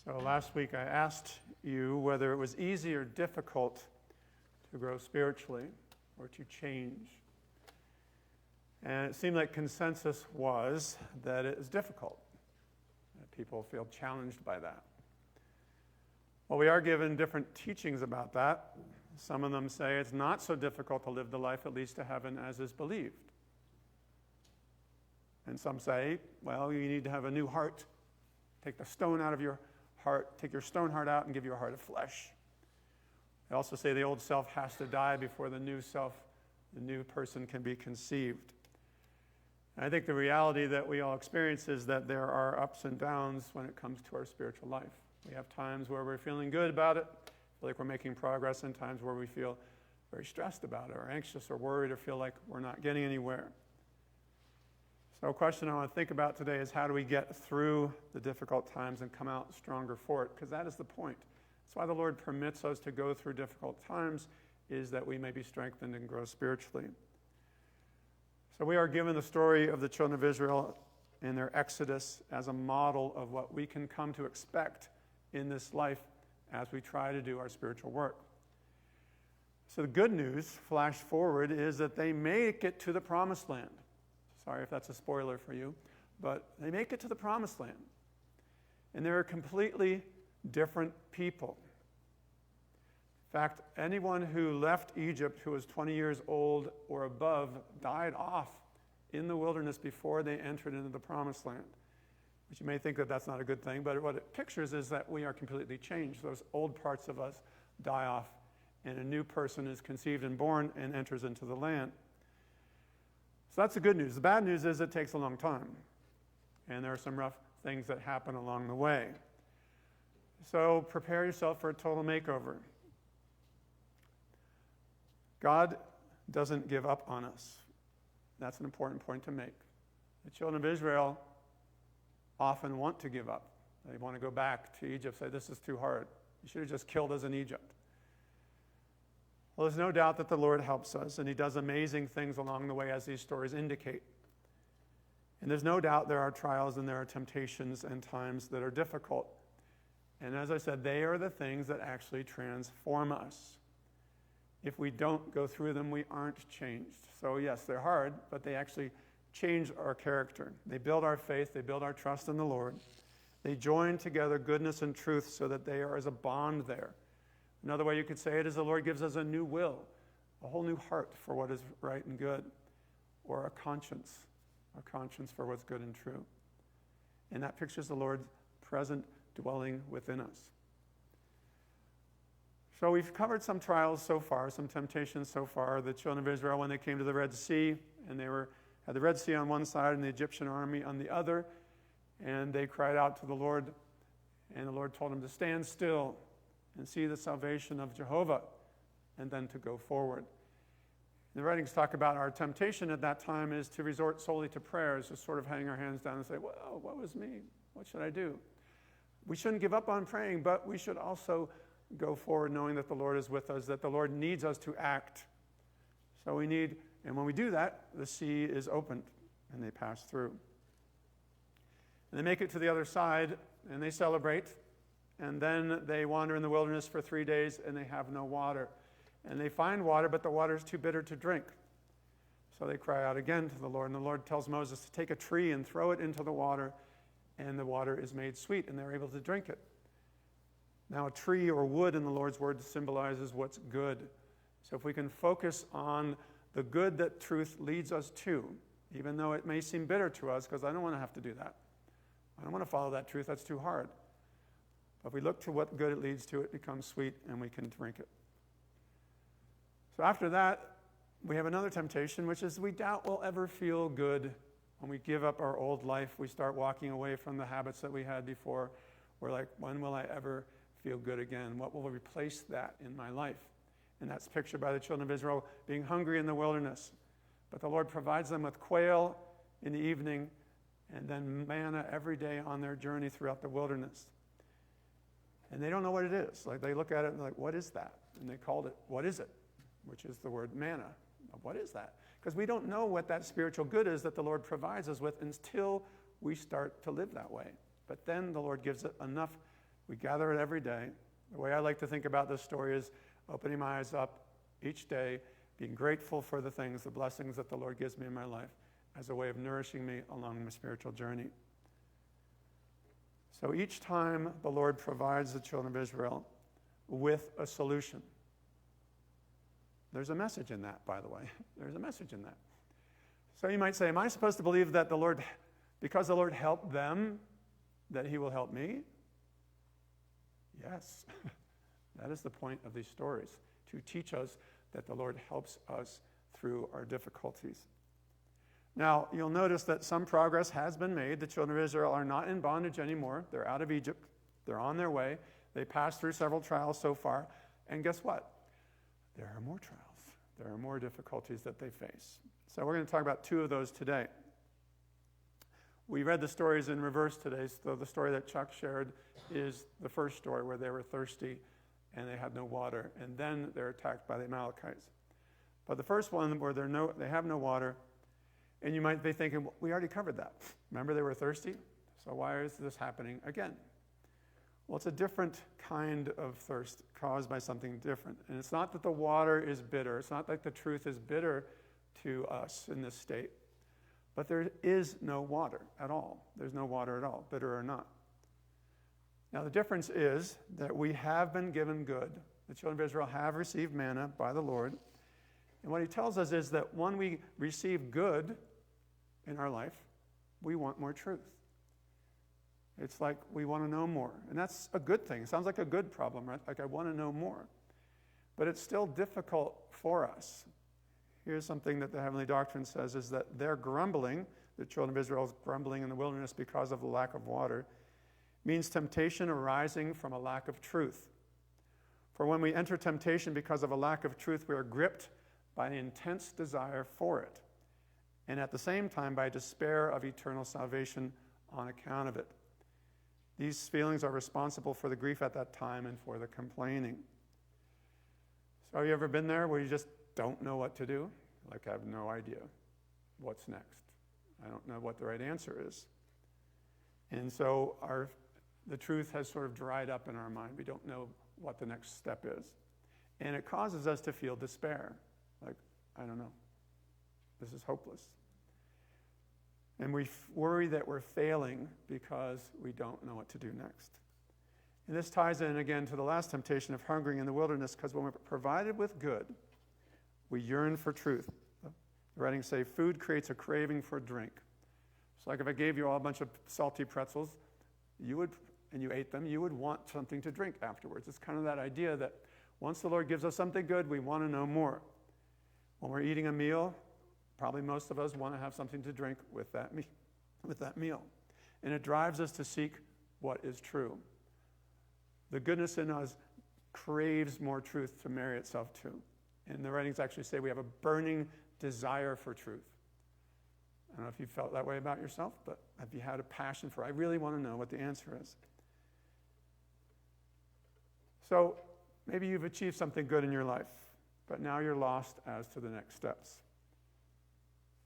So last week I asked you whether it was easy or difficult to grow spiritually or to change. And it seemed like consensus was that it is difficult, that people feel challenged by that. Well, we are given different teachings about that. Some of them say it's not so difficult to live the life that leads to heaven as is believed. And some say, well, you need to have a new heart. Take the stone out of your heart, take your stone heart out and give you a heart of flesh. They also say the old self has to die before the new self, the new person can be conceived. And I think the reality that we all experience is that there are ups and downs when it comes to our spiritual life. We have times where we're feeling good about it, feel like we're making progress, and times where we feel very stressed about it, or anxious, or worried, or feel like we're not getting anywhere. So a question I want to think about today is how do we get through the difficult times and come out stronger for it? Because that is the point. That's why the Lord permits us to go through difficult times, is that we may be strengthened and grow spiritually. So we are given the story of the children of Israel in their exodus as a model of what we can come to expect in this life as we try to do our spiritual work. So the good news, flash forward, is that they make it to the promised land. Sorry if that's a spoiler for you, but they make it to the promised land. And they're a completely different people. In fact, anyone who left Egypt who was 20 years old or above died off in the wilderness before they entered into the promised land. Which you may think that that's not a good thing, but what it pictures is that we are completely changed. Those old parts of us die off, and a new person is conceived and born and enters into the land. So that's the good news. The bad news is it takes a long time, and there are some rough things that happen along the way. So prepare yourself for a total makeover. God doesn't give up on us. That's an important point to make. The children of Israel often want to give up. They want to go back to Egypt, say, this is too hard. You should have just killed us in Egypt. Well, there's no doubt that the Lord helps us, and he does amazing things along the way, as these stories indicate. And there's no doubt there are trials and there are temptations and times that are difficult. And as I said, they are the things that actually transform us. If we don't go through them, we aren't changed. So yes, they're hard, but they actually change our character. They build our faith, they build our trust in the Lord. They join together goodness and truth so that they are as a bond there. Another way you could say it is the Lord gives us a new will, a whole new heart for what is right and good, or a conscience for what's good and true. And that pictures the Lord's present dwelling within us. So we've covered some trials so far, some temptations so far. The children of Israel, when they came to the Red Sea, and they had the Red Sea on one side and the Egyptian army on the other, and they cried out to the Lord, and the Lord told them to stand still and see the salvation of Jehovah, and then to go forward. The writings talk about our temptation at that time is to resort solely to prayers, to sort of hang our hands down and say, well, what was me? What should I do? We shouldn't give up on praying, but we should also go forward knowing that the Lord is with us, that the Lord needs us to act. So and when we do that, the sea is opened, and they pass through. And they make it to the other side, and they celebrate, and then they wander in the wilderness for 3 days, and they have no water. And they find water, but the water is too bitter to drink. So they cry out again to the Lord, and the Lord tells Moses to take a tree and throw it into the water, and the water is made sweet, and they're able to drink it. Now, a tree or wood in the Lord's word symbolizes what's good. So if we can focus on the good that truth leads us to, even though it may seem bitter to us, because I don't want to have to do that. I don't want to follow that truth. That's too hard. But if we look to what good it leads to, it becomes sweet, and we can drink it. So after that, we have another temptation, which is we doubt we'll ever feel good. When we give up our old life, we start walking away from the habits that we had before. We're like, when will I ever feel good again? What will replace that in my life? And that's pictured by the children of Israel being hungry in the wilderness. But the Lord provides them with quail in the evening and then manna every day on their journey throughout the wilderness. And they don't know what it is. Like, they look at it and they're like, what is that? And they called it, what is it? Which is the word manna. What is that? Because we don't know what that spiritual good is that the Lord provides us with until we start to live that way. But then the Lord gives it enough We gather it every day. The way I like to think about this story is opening my eyes up each day, being grateful for the things, the blessings that the Lord gives me in my life as a way of nourishing me along my spiritual journey. So each time the Lord provides the children of Israel with a solution. There's a message in that, by the way. There's a message in that. So you might say, am I supposed to believe that the Lord, because the Lord helped them, that he will help me? Yes. That is the point of these stories, to teach us that the Lord helps us through our difficulties. Now, you'll notice that some progress has been made. The children of Israel are not in bondage anymore. They're out of Egypt. They're on their way. They passed through several trials so far. And guess what? There are more trials. There are more difficulties that they face. So we're going to talk about two of those today. We read the stories in reverse today. So the story that Chuck shared is the first story where they were thirsty and they had no water. And then they're attacked by the Amalekites. But the first one where they have no water, and you might be thinking, well, we already covered that. Remember they were thirsty? So why is this happening again? Well, it's a different kind of thirst caused by something different. And it's not that the water is bitter. It's not like the truth is bitter to us in this state. But there is no water at all. There's no water at all, bitter or not. Now, the difference is that we have been given good. The children of Israel have received manna by the Lord. And what he tells us is that when we receive good in our life, we want more truth. It's like we want to know more. And that's a good thing. It sounds like a good problem, right? Like I want to know more. But it's still difficult for us. Here's something that the Heavenly Doctrine says is that they're grumbling, the children of Israel's grumbling in the wilderness because of the lack of water, means temptation arising from a lack of truth. For when we enter temptation because of a lack of truth, we are gripped by an intense desire for it, and at the same time by despair of eternal salvation on account of it. These feelings are responsible for the grief at that time and for the complaining. So have you ever been there where you just don't know what to do? Like I have no idea what's next. I don't know what the right answer is. And so the truth has sort of dried up in our mind. We don't know what the next step is. And it causes us to feel despair. Like, I don't know. This is hopeless. And we worry that we're failing because we don't know what to do next. And this ties in again to the last temptation of hungering in the wilderness, because when we're provided with good, we yearn for truth. The writings say food creates a craving for drink. It's like if I gave you all a bunch of salty pretzels, and you ate them, you would want something to drink afterwards. It's kind of that idea that once the Lord gives us something good, we want to know more. When we're eating a meal, probably most of us want to have something to drink with that meal. And it drives us to seek what is true. The goodness in us craves more truth to marry itself to. And the writings actually say we have a burning desire for truth. I don't know if you felt that way about yourself, but have you had a passion for, I really want to know what the answer is. So maybe you've achieved something good in your life, but now you're lost as to the next steps.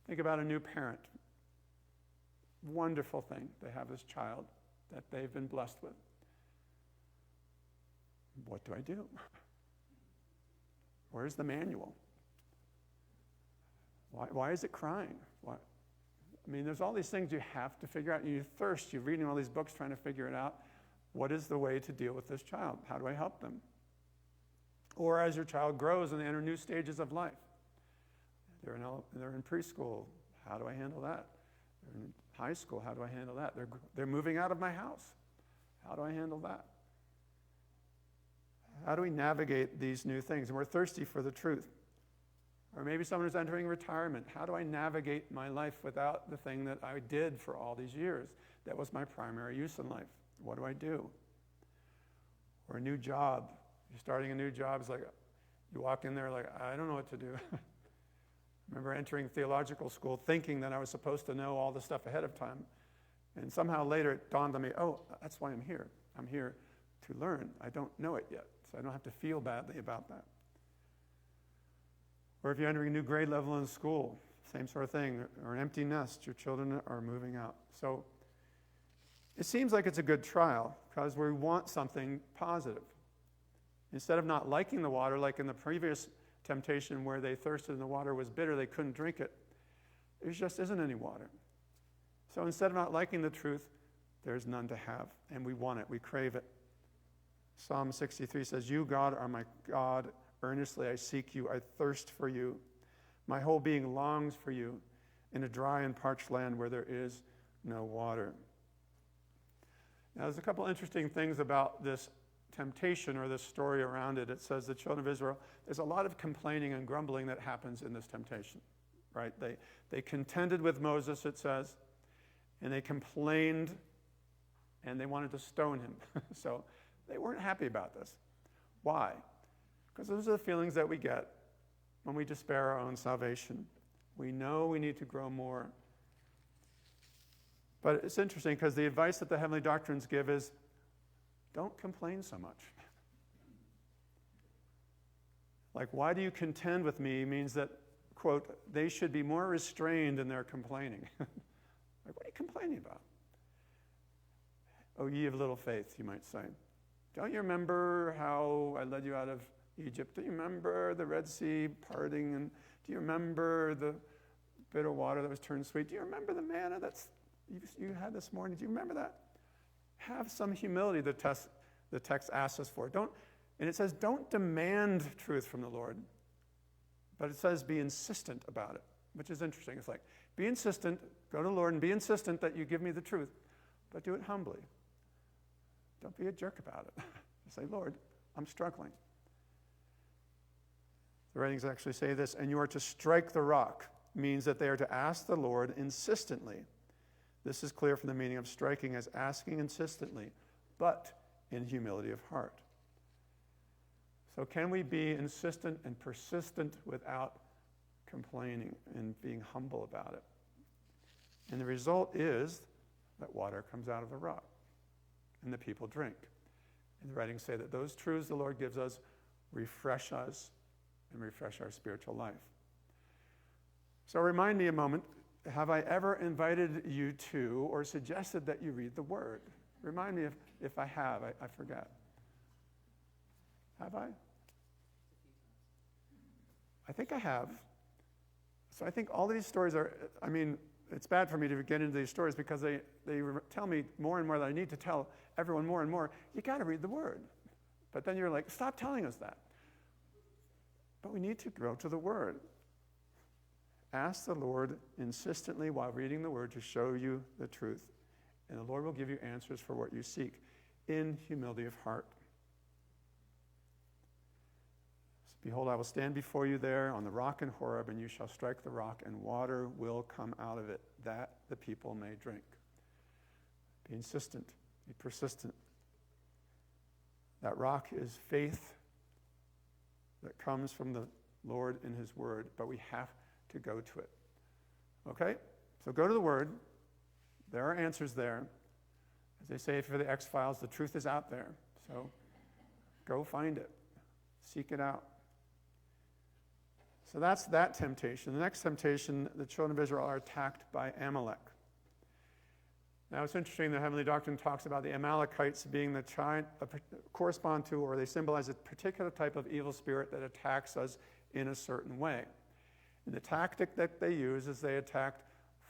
Think about a new parent. Wonderful thing. They have this child that they've been blessed with. What do I do? Where's the manual? Why is it crying? I mean, there's all these things you have to figure out. You thirst. You're reading all these books trying to figure it out. What is the way to deal with this child? How do I help them? Or as your child grows and they enter new stages of life. They're in preschool. How do I handle that? They're in high school. How do I handle that? They're moving out of my house. How do I handle that? How do we navigate these new things? And we're thirsty for the truth. Or maybe someone is entering retirement. How do I navigate my life without the thing that I did for all these years? That was my primary use in life. What do I do? Or a new job. You're starting a new job. It's like you walk in there like, I don't know what to do. I remember entering theological school thinking that I was supposed to know all the stuff ahead of time. And somehow later it dawned on me, oh, that's why I'm here. I'm here to learn. I don't know it yet, so I don't have to feel badly about that. Or if you're entering a new grade level in school, same sort of thing. Or an empty nest, your children are moving out. So It seems like it's a good trial because we want something positive. Instead of not liking the water, like in the previous temptation where they thirsted and the water was bitter, they couldn't drink it. There just isn't any water. So instead of not liking the truth, there's none to have, and we want it, we crave it. Psalm 63 says, "You, God, are my God. Earnestly I seek you. I thirst for you. My whole being longs for you in a dry and parched land where there is no water." Now, there's a couple interesting things about this temptation or this story around it. It says the children of Israel, there's a lot of complaining and grumbling that happens in this temptation, right? They contended with Moses, it says, and they complained, and they wanted to stone him. So they weren't happy about this. Why? Because those are the feelings that we get when we despair our own salvation. We know we need to grow more. But it's interesting because the advice that the heavenly doctrines give is, don't complain so much. Like, why do you contend with me means that, quote, they should be more restrained in their complaining. Like, what are you complaining about? Oh, ye of little faith, you might say. Don't you remember how I led you out of Egypt? Do you remember the Red Sea parting? And do you remember the bitter water that was turned sweet? Do you remember the manna you had this morning? Do you remember that? Have some humility, the text asks us for. And it says, don't demand truth from the Lord, but it says be insistent about it, which is interesting. It's like, be insistent, go to the Lord and be insistent that you give me the truth, but do it humbly. Don't be a jerk about it. Say, Lord, I'm struggling. The writings actually say this, and you are to strike the rock, means that they are to ask the Lord insistently. This is clear from the meaning of striking as asking insistently, but in humility of heart. So can we be insistent and persistent without complaining and being humble about it? And the result is that water comes out of the rock, and the people drink. And the writings say that those truths the Lord gives us refresh us and refresh our spiritual life. So remind me a moment, have I ever invited you to or suggested that you read the Word? Remind me if I have. I forget. Have I? I think I have. So I think all these stories are, it's bad for me to get into these stories because they tell me more and more that I need to tell everyone more and more. You got to read the Word. But then you're like, stop telling us that. But we need to grow to the Word. Ask the Lord insistently while reading the Word to show you the truth. And the Lord will give you answers for what you seek in humility of heart. Behold, I will stand before you there on the rock in Horeb, and you shall strike the rock, and water will come out of it, that the people may drink. Be insistent. Be persistent. That rock is faith that comes from the Lord in His Word, but we have to go to it. Okay? So go to the Word. There are answers there. As they say for the X-Files, the truth is out there. So go find it. Seek it out. So that's that temptation. The next temptation, the children of Israel are attacked by Amalek. Now it's interesting, the heavenly doctrine talks about the Amalekites being correspond to, or they symbolize a particular type of evil spirit that attacks us in a certain way. And the tactic that they use is they attack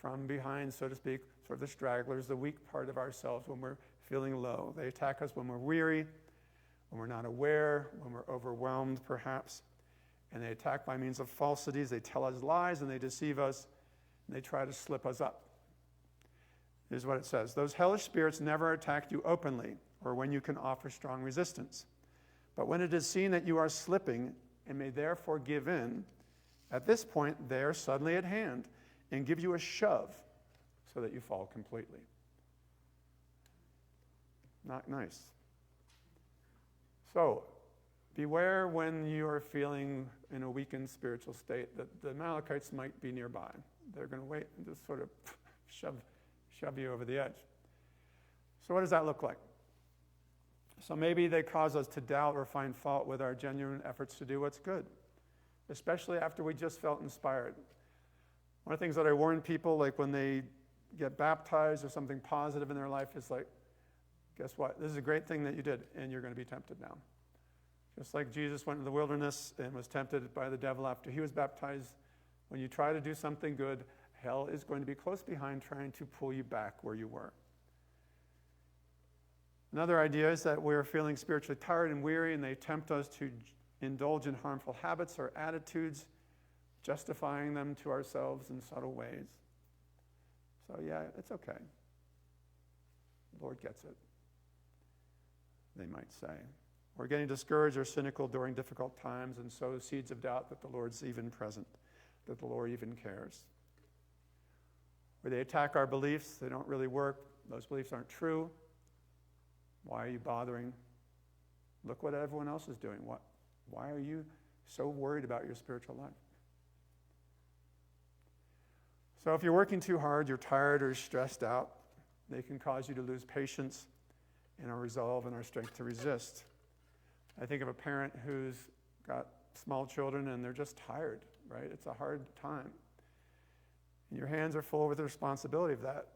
from behind, so to speak, sort of the stragglers, the weak part of ourselves when we're feeling low. They attack us when we're weary, when we're not aware, when we're overwhelmed perhaps. And they attack by means of falsities. They tell us lies and they deceive us, and they try to slip us up. Here's what it says. Those hellish spirits never attack you openly or when you can offer strong resistance. But when it is seen that you are slipping and may therefore give in, at this point they are suddenly at hand and give you a shove so that you fall completely. Not nice. So, beware when you are feeling in a weakened spiritual state that the Amalekites might be nearby. They're going to wait and just sort of shove you over the edge. So what does that look like? So maybe they cause us to doubt or find fault with our genuine efforts to do what's good, especially after we just felt inspired. One of the things that I warn people, like when they get baptized or something positive in their life, it's like, guess what? This is a great thing that you did, and you're going to be tempted now. Just like Jesus went into the wilderness and was tempted by the devil after he was baptized, when you try to do something good, hell is going to be close behind trying to pull you back where you were. Another idea is that we're feeling spiritually tired and weary, and they tempt us to indulge in harmful habits or attitudes, justifying them to ourselves in subtle ways. So yeah, it's okay. The Lord gets it, they might say. We're getting discouraged or cynical during difficult times and sow seeds of doubt that the Lord's even present, that the Lord even cares. Where they attack our beliefs, they don't really work, those beliefs aren't true. Why are you bothering? Look what everyone else is doing. Why are you so worried about your spiritual life? So if you're working too hard, you're tired or stressed out, they can cause you to lose patience in our resolve and our strength to resist. I think of a parent who's got small children and they're just tired, right? It's a hard time. And your hands are full with the responsibility of that.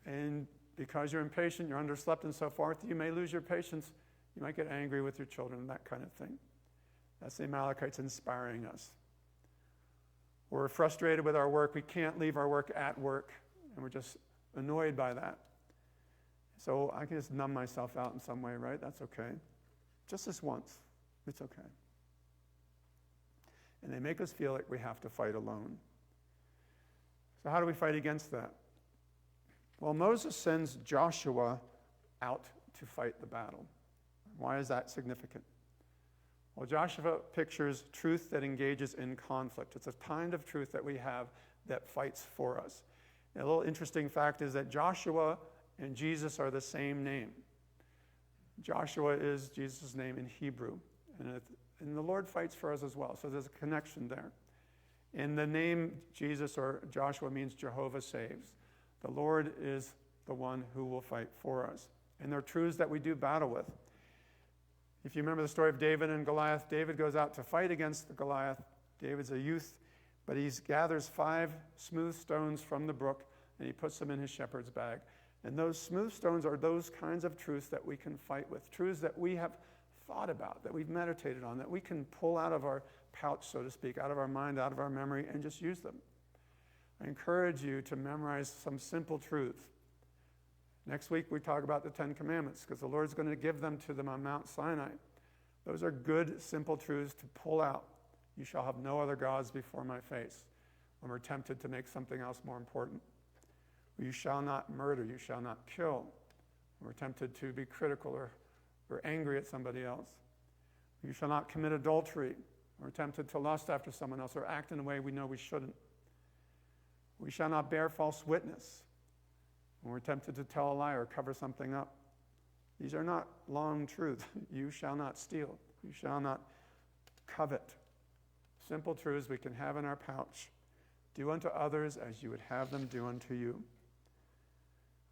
And because you're impatient, you're underslept and so forth, you may lose your patience. You might get angry with your children, that kind of thing. That's the Amalekites inspiring us. We're frustrated with our work. We can't leave our work at work, and we're just annoyed by that. So I can just numb myself out in some way, right? That's okay. Just this once. It's okay. And they make us feel like we have to fight alone. So how do we fight against that? Well, Moses sends Joshua out to fight the battle. Why is that significant? Well, Joshua pictures truth that engages in conflict. It's a kind of truth that we have that fights for us. And a little interesting fact is that Joshua and Jesus are the same name. Joshua is Jesus' name in Hebrew, and the Lord fights for us as well, so there's a connection there. And the name Jesus or Joshua means Jehovah saves. The Lord is the one who will fight for us. And they're truths that we do battle with. If you remember the story of David and Goliath, David goes out to fight against the Goliath. David's a youth, but he gathers 5 smooth stones from the brook, and he puts them in his shepherd's bag. And those smooth stones are those kinds of truths that we can fight with, truths that we have thought about, that we've meditated on, that we can pull out of our pouch, so to speak, out of our mind, out of our memory, and just use them. I encourage you to memorize some simple truths. Next week we talk about the 10 Commandments, because the Lord's going to give them to them on Mount Sinai. Those are good, simple truths to pull out. You shall have no other gods before my face, when we're tempted to make something else more important. You shall not murder, you shall not kill. We're tempted to be critical or angry at somebody else. You shall not commit adultery. We're tempted to lust after someone else or act in a way we know we shouldn't. We shall not bear false witness. When we're tempted to tell a lie or cover something up. These are not long truths. You shall not steal. You shall not covet. Simple truths we can have in our pouch. Do unto others as you would have them do unto you.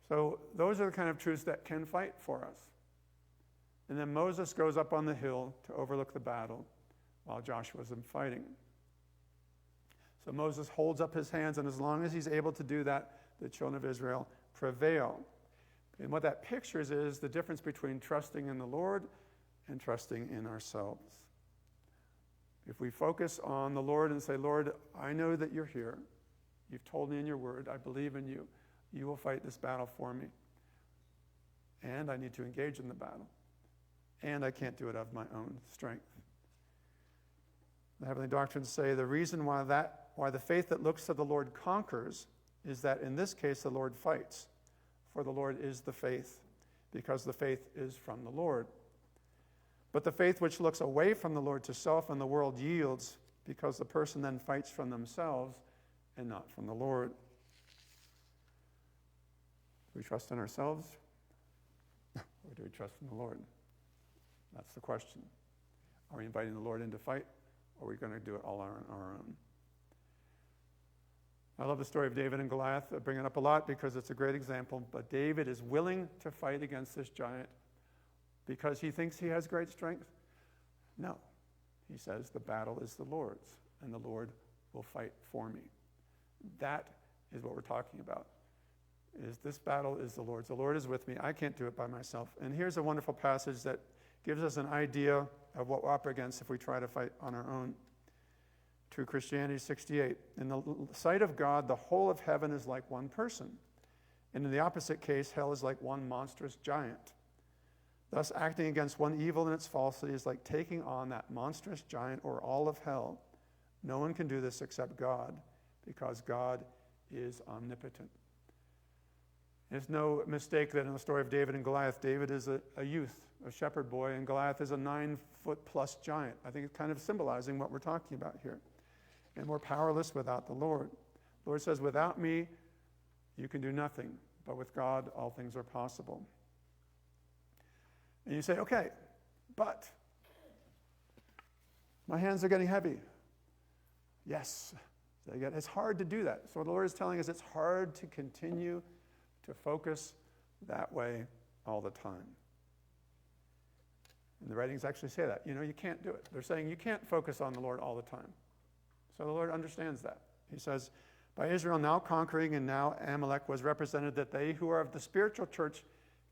So those are the kind of truths that can fight for us. And then Moses goes up on the hill to overlook the battle while Joshua's in fighting. So Moses holds up his hands, and as long as he's able to do that, the children of Israel prevail. And what that pictures is the difference between trusting in the Lord and trusting in ourselves. If we focus on the Lord and say, Lord, I know that you're here. You've told me in your word. I believe in you. You will fight this battle for me. And I need to engage in the battle. And I can't do it of my own strength. The Heavenly Doctrines say the reason why the faith that looks to the Lord conquers is that in this case the Lord fights. For the Lord is the faith, because the faith is from the Lord. But the faith which looks away from the Lord to self and the world yields, because the person then fights from themselves and not from the Lord. Do we trust in ourselves? Or do we trust in the Lord? That's the question. Are we inviting the Lord in to fight, or are we going to do it all on our own? I love the story of David and Goliath. I bring it up a lot because it's a great example. But David is willing to fight against this giant because he thinks he has great strength? No. He says, the battle is the Lord's, and the Lord will fight for me. That is what we're talking about. is this battle is the Lord's. The Lord is with me. I can't do it by myself. And here's a wonderful passage that gives us an idea of what we're up against if we try to fight on our own. True Christianity 68. In the sight of God, the whole of heaven is like one person. And in the opposite case, hell is like one monstrous giant. Thus, acting against one evil in its falsity is like taking on that monstrous giant or all of hell. No one can do this except God, because God is omnipotent. It's no mistake that in the story of David and Goliath, David is a youth, a shepherd boy, and Goliath is a 9-foot-plus giant. I think it's kind of symbolizing what we're talking about here. And we're powerless without the Lord. The Lord says, without me, you can do nothing, but with God, all things are possible. And you say, okay, but my hands are getting heavy. Yes, it's hard to do that. So the Lord is telling us it's hard to continue to focus that way all the time. And the writings actually say that. You can't do it. They're saying you can't focus on the Lord all the time. So the Lord understands that. He says, by Israel now conquering and now Amalek was represented that they who are of the spiritual church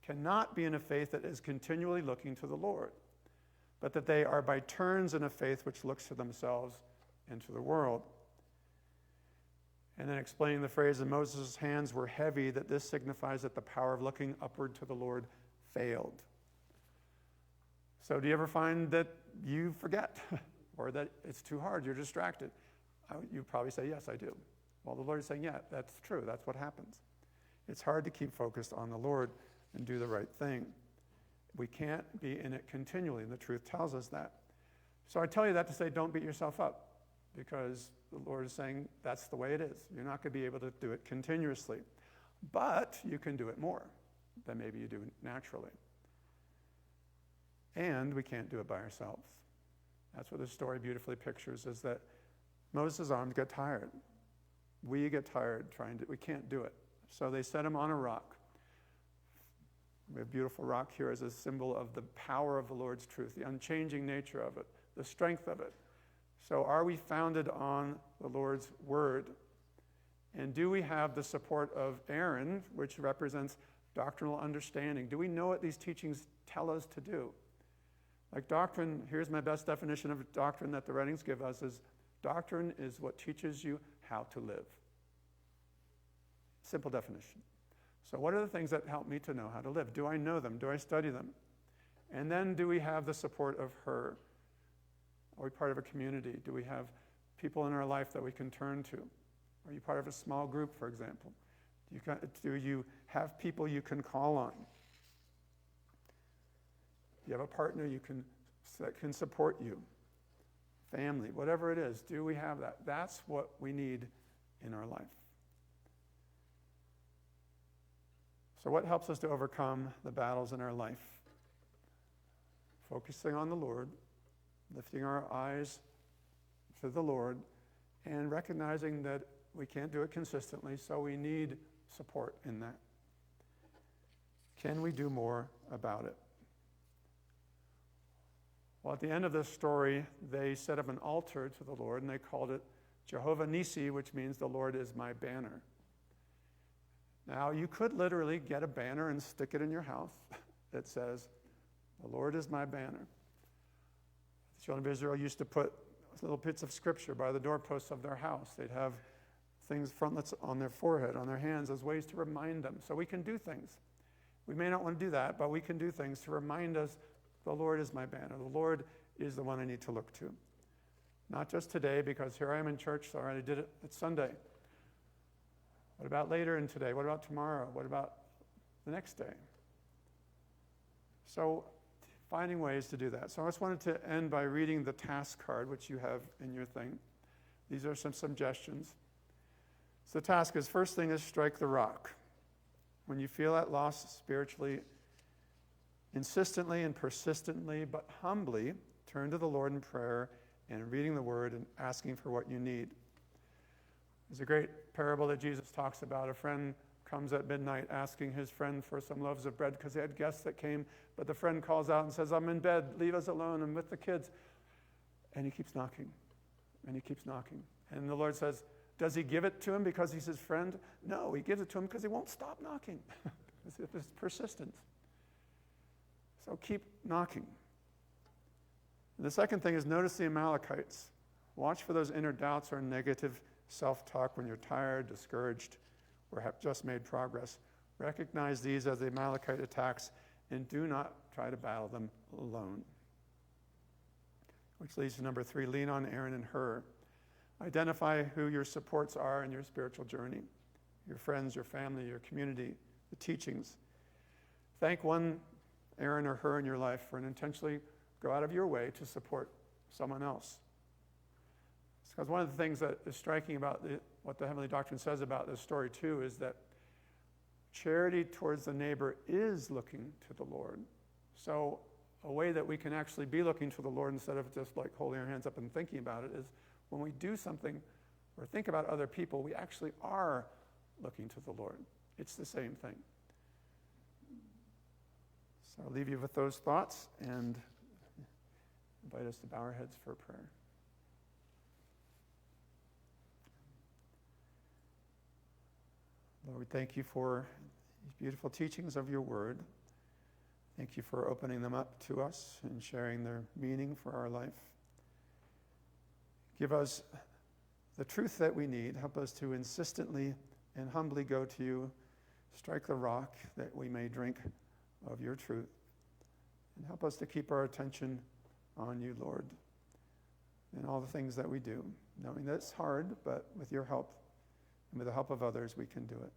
cannot be in a faith that is continually looking to the Lord, but that they are by turns in a faith which looks to themselves and to the world. And then explaining the phrase, and Moses' hands were heavy, that this signifies that the power of looking upward to the Lord failed. So do you ever find that you forget or that it's too hard, you're distracted? You probably say, yes, I do. Well, the Lord is saying, yeah, that's true. That's what happens. It's hard to keep focused on the Lord and do the right thing. We can't be in it continually, and the truth tells us that. So I tell you that to say don't beat yourself up, because the Lord is saying that's the way it is. You're not going to be able to do it continuously, but you can do it more than maybe you do naturally. And we can't do it by ourselves. That's what this story beautifully pictures, is that Moses' arms get tired. We get tired we can't do it. So they set him on a rock. We have a beautiful rock here as a symbol of the power of the Lord's truth, the unchanging nature of it, the strength of it. So are we founded on the Lord's word? And do we have the support of Aaron, which represents doctrinal understanding? Do we know what these teachings tell us to do? Like doctrine, here's my best definition of doctrine that the writings give us, is doctrine is what teaches you how to live. Simple definition. So what are the things that help me to know how to live? Do I know them? Do I study them? And then do we have the support of her? Are we part of a community? Do we have people in our life that we can turn to? Are you part of a small group, for example? Do you have people you can call on? Do you have a partner that can support you? Family, whatever it is, do we have that? That's what we need in our life. So what helps us to overcome the battles in our life? Focusing on the Lord, lifting our eyes to the Lord, and recognizing that we can't do it consistently, so we need support in that. Can we do more about it? Well, at the end of this story, they set up an altar to the Lord, and they called it Jehovah Nissi, which means the Lord is my banner. Now, you could literally get a banner and stick it in your house that says, the Lord is my banner. The children of Israel used to put little bits of scripture by the doorposts of their house. They'd have things frontlets on their forehead, on their hands, as ways to remind them. So we can do things. We may not want to do that, but we can do things to remind us, the Lord is my banner. The Lord is the one I need to look to. Not just today, because here I am in church, so I already did it. It's Sunday. What about later in today? What about tomorrow? What about the next day? So finding ways to do that. So I just wanted to end by reading the task card, which you have in your thing. These are some suggestions. So the task is, first thing is strike the rock. When you feel at loss spiritually, insistently and persistently, but humbly, turn to the Lord in prayer and reading the word and asking for what you need. There's a great parable that Jesus talks about. A friend comes at midnight asking his friend for some loaves of bread because they had guests that came, but the friend calls out and says, I'm in bed, leave us alone, I'm with the kids. And he keeps knocking, and he keeps knocking. And the Lord says, Does he give it to him because he's his friend? No, he gives it to him because he won't stop knocking. It's persistent. So keep knocking. And the second thing is notice the Amalekites. Watch for those inner doubts or negative self-talk when you're tired, discouraged, or have just made progress. Recognize these as the Amalekite attacks and do not try to battle them alone. Which leads to number 3, lean on Aaron and Hur. Identify who your supports are in your spiritual journey. Your friends, your family, your community, the teachings. Thank one Aaron or Hur in your life for an intentionally go out of your way to support someone else. Because one of the things that is striking about what the Heavenly Doctrine says about this story too is that charity towards the neighbor is looking to the Lord. So a way that we can actually be looking to the Lord instead of just like holding our hands up and thinking about it is when we do something or think about other people, we actually are looking to the Lord. It's the same thing. So I'll leave you with those thoughts and invite us to bow our heads for a prayer. Lord, we thank you for these beautiful teachings of your word. Thank you for opening them up to us and sharing their meaning for our life. Give us the truth that we need. Help us to insistently and humbly go to you. Strike the rock that we may drink of your truth. And help us to keep our attention on you, Lord, in all the things that we do, knowing that it's hard, but with your help and with the help of others, we can do it.